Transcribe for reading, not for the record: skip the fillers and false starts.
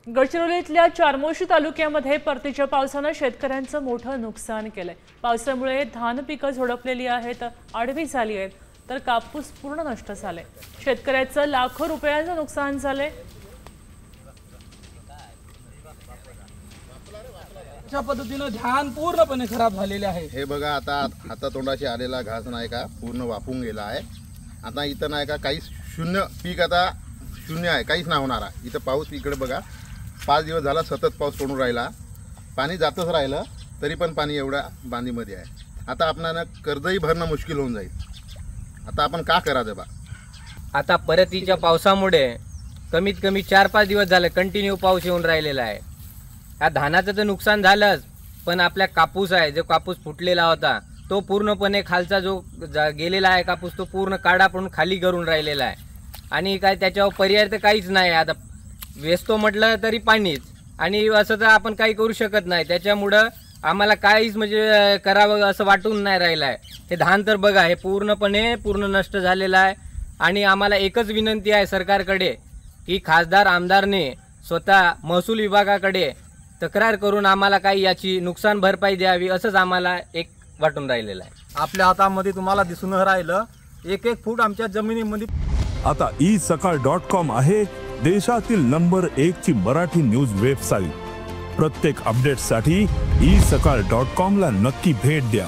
गडचिरोलीतल्या चारमोशी तालुक्यामध्ये परतीच्या पावसाने शेतकऱ्यांचं मोठं नुकसान केलंय। पावसामुळे धान पिकं झोडपलेली आहेत, आडवी झाली आहेत, तर कापूस पूर्ण नष्ट झालाय। शेतकऱ्याचं लाखो रुपयांचं नुकसान झालंय। अशा पद्धतीने धान पूर्णपणे खराब झालेले आहे। हे बघा, आता हातातोंडाशी आलेला घास नाही का पूर्ण वाफून गेला आहे। आता इथं नाही का काहीच शून्य पीक, आता शून्य आहे, काहीच नाही होणार आहे। इथं पाऊस इकडे बघा 5 दिवस झाला सतत पाऊस पडून राहिला, पाणी जातच राहिलं तरी पण पाणी एवढ्या बांधीमध्ये आहे। आता आपल्याला कर्जही भरणं मुश्किल होऊन जाईल। आता आपण का करायचं बा? आता परतीच्या पावसामुळे कमीत कमी 4-5 दिवस झाले कंटिन्यू पाऊस येऊन राहिलेला आहे। या धानाचं तर नुकसान झालंच, पण आपल्या कापूस आहे, जो कापूस फुटलेला होता तो पूर्णपणे खालचा जो गेलेला आहे कापूस तो पूर्ण काढा पडून खाली करून राहिलेला आहे। आणि काय त्याच्यावर पर्याय तर काहीच नाही। आता वेचतो म्हटलं तरी पाणीच, आणि असं तर आपण काही करू शकत नाही। त्याच्यामुळं आम्हाला काहीच म्हणजे करावं असं वाटून नाही राहिलं आहे। हे धान तर बघा, हे पूर्ण नष्ट झालेलं आहे। आणि आम्हाला एकच विनंती आहे सरकारकडे की खासदार आमदारने स्वतः महसूल विभागाकडे तक्रार करून आम्हाला काही याची नुकसान भरपाई द्यावी, असंच आम्हाला एक वाटून राहिलेलं आहे। आपल्या हातामध्ये तुम्हाला दिसून राहिलं 1-1 फूट आमच्या जमिनीमध्ये। आता isakal.com आहे देशातील नंबर 1 ची मराठी न्यूज वेबसाईट। प्रत्येक अपडेटसाठी isakal.com ला नक्की भेट द्या।